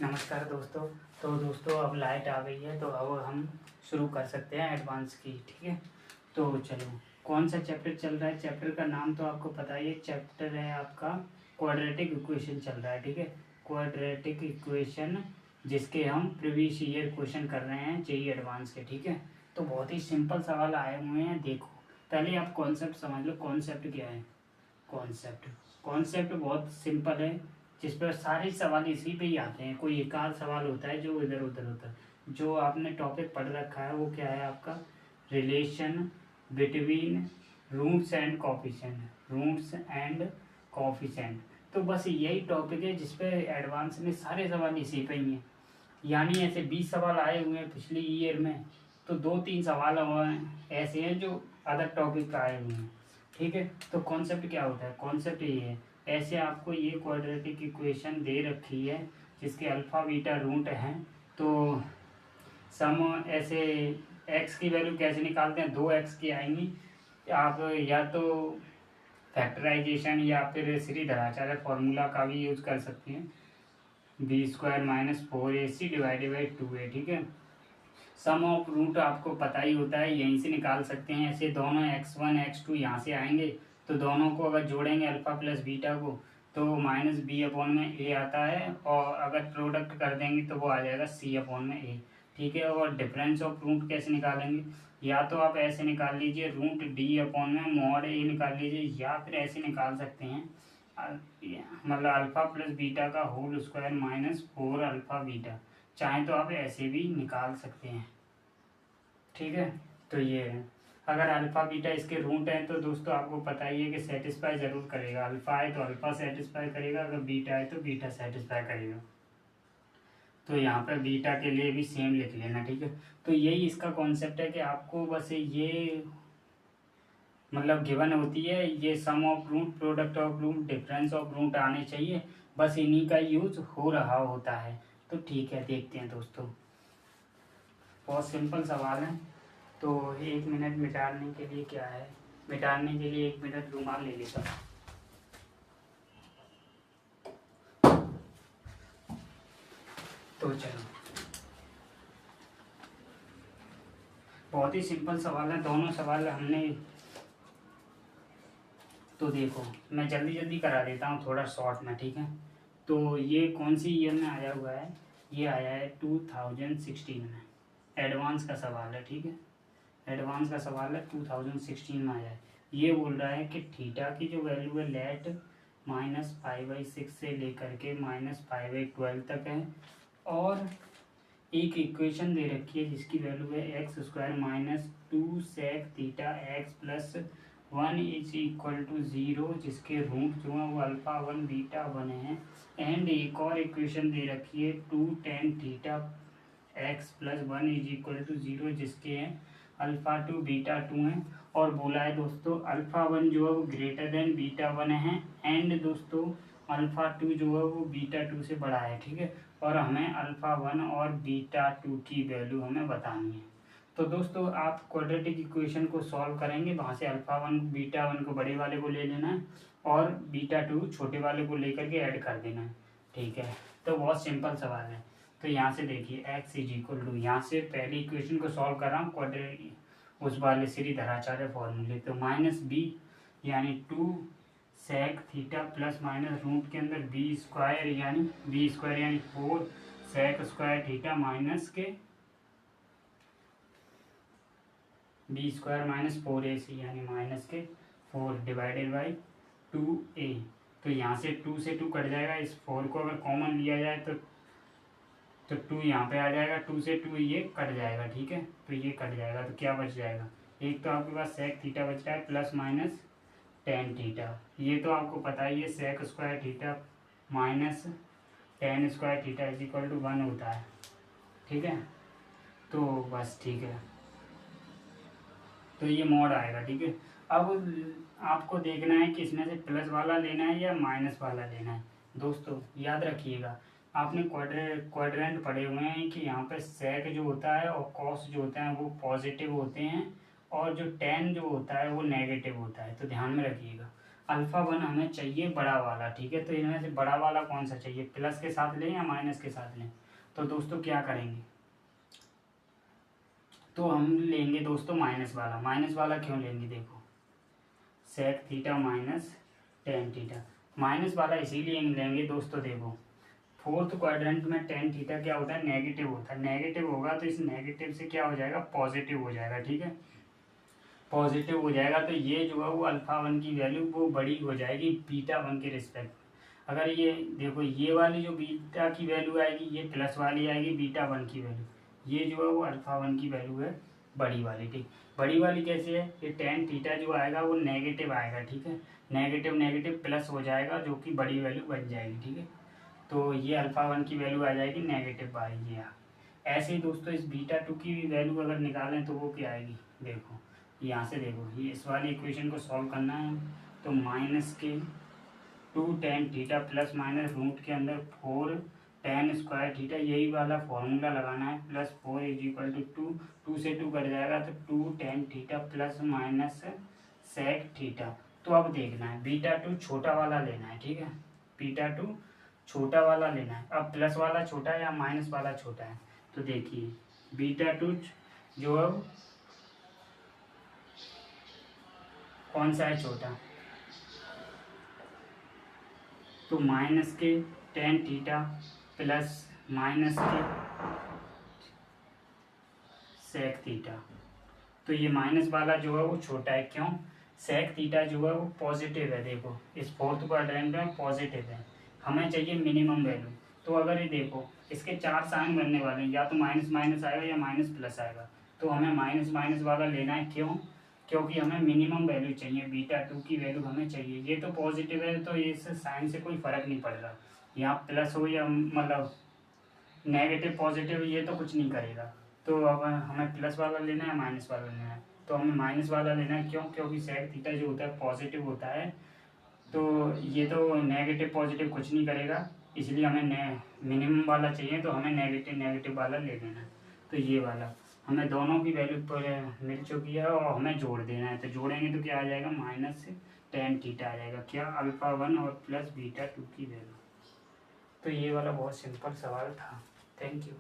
नमस्कार दोस्तों। तो दोस्तों अब लाइट आ गई है तो अब हम शुरू कर सकते हैं एडवांस की। ठीक है, तो चलो कौन सा चैप्टर चल रहा है। चैप्टर का नाम तो आपको पता ही है। चैप्टर है आपका क्वाड्रेटिक इक्वेशन चल रहा है। ठीक है, क्वाड्रेटिक इक्वेशन जिसके हम प्रीवियस ईयर क्वेश्चन कर रहे हैं जेई एडवांस के। ठीक है, तो बहुत ही सिंपल सवाल आए हुए हैं। देखो पहले आप कॉन्सेप्ट समझ लो। कॉन्सेप्ट क्या है? कॉन्सेप्ट कॉन्सेप्ट बहुत सिंपल है, जिस पर सारे सवाल इसी पे ही आते हैं। कोई एक आध सवाल होता है जो इधर उधर होता है। जो आपने टॉपिक पढ़ रखा है वो क्या है आपका? Relation between roots and coefficient. Roots and coefficient, तो बस यही टॉपिक है जिसपे एडवांस में सारे सवाल इसी पे ही हैं। यानी ऐसे 20 सवाल आए हुए हैं पिछले ईयर में, तो 2-3 सवाल हुए हैं ऐसे हैं जो अदर टॉपिक पे आए हुए हैं। ठीक है, तो कॉन्सेप्ट क्या होता है? कॉन्सेप्ट ये है, ऐसे आपको ये क्वाड्रेटिक इक्वेशन दे रखी है जिसके अल्फ़ा बीटा रूट हैं। तो सम ऐसे एक्स की वैल्यू कैसे निकालते हैं? 2x की आएंगी। आप या तो फैक्टराइजेशन या फिर श्रीधराचार्य फॉर्मूला का भी यूज कर सकते हैं। b² - 4ac divided by 2a। ठीक है, सम ऑफ रूट आपको पता ही होता है, यहीं से निकाल सकते हैं। ऐसे दोनों x1 x2 यहाँ से आएंगे, तो दोनों को अगर जोड़ेंगे अल्फा प्लस बीटा को, तो -b/a आता है। और अगर प्रोडक्ट कर देंगे तो वो आ जाएगा c/a। ठीक है, और डिफरेंस ऑफ रूट कैसे निकालेंगे? या तो आप ऐसे निकाल लीजिए, रूट d/mod a निकाल लीजिए, या फिर ऐसे निकाल सकते हैं मतलब अल्फा प्लस बीटा का होल स्क्वायर -4 अल्फा बीटा। चाहे तो आप ऐसे भी निकाल सकते हैं। ठीक है, तो ये है। अगर अल्फ़ा बीटा इसके रूट हैं तो दोस्तों आपको पता ही है कि सेटिस्फाई ज़रूर करेगा। अल्फ़ा है तो अल्फ़ा सेटिस्फाई करेगा, अगर बीटा है तो बीटा सेटिस्फाई करेगा। तो यहाँ पर बीटा के लिए भी सेम लिख लेना। ठीक है, तो यही इसका कॉन्सेप्ट है कि आपको बस ये मतलब गिवन होती है, ये sum of root, product of root, difference of root आने चाहिए। बस इन्हीं का यूज हो रहा होता है। तो ठीक है, देखते हैं दोस्तों। बहुत सिंपल सवाल है। तो 1 मिनट मिटाने के लिए क्या है? मिटाने के लिए 1 मिनट रुमाल ले लेता हूँ। तो चलो, बहुत ही सिंपल सवाल है। दोनों सवाल हमने, तो देखो मैं जल्दी जल्दी करा देता हूँ थोड़ा शॉर्ट में। ठीक है, तो ये कौन सी ईयर में आया हुआ है? ये आया है 2016 में। एडवांस का सवाल है। ठीक है, एडवांस का सवाल है, 2016 में आया है। ये बोल रहा है कि थीटा की जो वैल्यू है लेट -π/6 से लेकर के -π/12 तक है। और एक इक्वेशन दे रखी है जिसकी वैल्यू है x² - 2 sec थीटा x + 1 = 0, जिसके रूट जो है वो α1 β1 है। एंड एक और इक्वेशन दे रखी है 2 tan थीटा x + 1 = 0, जिसके हैं α2 β2 है। और बोला है दोस्तों α1 जो है वो ग्रेटर देन β1 है, एंड दोस्तों α2 जो है वो β2 से बड़ा है। ठीक है, और हमें α1 और β2 की वैल्यू हमें बतानी है। तो दोस्तों आप क्वाड्रेटिक इक्वेशन को सॉल्व करेंगे, वहाँ से α1 β1 को बड़े वाले को ले लेना है और β2 छोटे वाले को लेकर के ऐड कर देना है। ठीक है, तो बहुत सिंपल सवाल है। तो यहाँ से देखिए x = यहाँ से पहली इक्वेशन को सॉल्व कर रहा हूँ क्वाड्रेटिक उस वाले श्रीधराचार्य फॉर्मूले। तो -b यानी 2 sec theta plus minus root के अंदर b² यानी 4 sec² थीटा माइनस के b² - 4ac यानी -4 डिवाइडेड बाई 2a। तो यहाँ से 2 से 2 कट जाएगा। इस 4 को अगर कॉमन लिया जाए तो 2 यहाँ पे आ जाएगा, 2 से 2 ये कट जाएगा। ठीक है, तो ये कट जाएगा तो क्या बच जाएगा? एक तो आपके पास sec थीटा बच रहा है प्लस माइनस tan थीटा। ये तो आपको पता ही है sec² theta minus tan² theta = 1 होता है। ठीक है, तो बस ठीक है, तो ये मोड आएगा। ठीक है, अब आपको देखना है कि इसमें से प्लस वाला लेना है या माइनस वाला लेना है। दोस्तों याद रखिएगा, आपने क्वाड्रेंट पढ़े हुए हैं कि यहाँ पे सेक जो होता है और कॉस जो होता है वो पॉजिटिव होते हैं, और जो टेन जो होता है वो नेगेटिव होता है। तो ध्यान में रखिएगा, अल्फा वन हमें चाहिए बड़ा वाला, ठीक है। तो इनमें से बड़ा वाला कौन सा चाहिए, प्लस के साथ लें या माइनस के साथ लें? तो दोस्तों क्या करेंगे, तो हम लेंगे दोस्तों माइनस वाला। माइनस वाला क्यों लेंगे, देखो sec theta minus tan theta. Minus वाला इसीलिए लेंगे दोस्तों, देखो फोर्थ क्वाड्रेंट में टेन थीटा क्या होता है, नेगेटिव होता है। नेगेटिव होगा तो इस नेगेटिव से क्या हो जाएगा, पॉजिटिव हो जाएगा, ठीक है। पॉजिटिव हो जाएगा तो ये जो है वो अल्फा वन की वैल्यू वो बड़ी हो जाएगी बीटा वन के रिस्पेक्ट में। अगर ये देखो ये वाली जो बीटा की वैल्यू आएगी ये प्लस वाली आएगी बीटा वन की वैल्यू, ये जो है वो अल्फा वन की वैल्यू है बड़ी वाली, ठीक। बड़ी वाली कैसे है, ये टेन थीटा जो आएगा वो नेगेटिव आएगा, ठीक है। नेगेटिव नेगेटिव प्लस हो जाएगा जो कि बड़ी वैल्यू बन जाएगी, ठीक है। तो ये अल्फा वन की वैल्यू आ जाएगी नेगेटिव बाई ये। ऐसे ही दोस्तों इस बीटा टू की वैल्यू अगर निकालें तो वो क्या आएगी, देखो यहाँ से देखो ये इस वाली इक्वेशन को सॉल्व करना है। तो माइनस के two tan theta plus minus root के अंदर फोर टेन स्क्वायर थीटा, यही वाला फॉर्मूला लगाना है। Plus four is equal to two, two से टू कट जाएगा तो two tan theta plus minus sec theta. तो अब देखना है बीटा टू छोटा वाला लेना है, ठीक है। बीटा टू छोटा वाला लेना है। अब प्लस वाला छोटा है या माइनस वाला छोटा है, तो देखिए बीटा टू जो है कौन सा है छोटा, तो माइनस के टेन थीटा प्लस माइनस के सेक थीटा। तो ये माइनस वाला जो है वो छोटा है, क्यों, सेक थीटा जो है वो पॉजिटिव है। देखो इस फोर्थ क्वाड्रेंट में पॉजिटिव है, हमें चाहिए मिनिमम वैल्यू। तो अगर ये देखो इसके चार साइन बनने वाले हैं, या तो माइनस माइनस आएगा या माइनस प्लस आएगा। तो हमें माइनस माइनस वाला लेना है, क्यों, क्योंकि हमें मिनिमम वैल्यू चाहिए, बीटा टू की वैल्यू हमें चाहिए। ये तो पॉजिटिव है तो इस साइन से कोई फर्क नहीं पड़ रहा, यहाँ प्लस हो या मतलब नेगेटिव पॉजिटिव ये तो कुछ नहीं करेगा। तो अब हमें प्लस वाला लेना है माइनस वाला लेना है, तो हमें माइनस वाला लेना है, क्यों, क्योंकि सेक थीटा जो होता है पॉजिटिव होता है। तो ये तो नेगेटिव पॉजिटिव कुछ नहीं करेगा, इसलिए हमें मिनिमम वाला चाहिए, तो हमें नेगेटिव नेगेटिव वाला ले लेना है। तो ये वाला हमें दोनों की वैल्यू पर मिल चुकी है और हमें जोड़ देना है। तो जोड़ेंगे तो क्या आ जाएगा, माइनस टेन थीटा आ जाएगा, क्या, अल्फा वन और प्लस बीटा टू की वैल्यू। तो ये वाला बहुत सिंपल सवाल था। Thank you.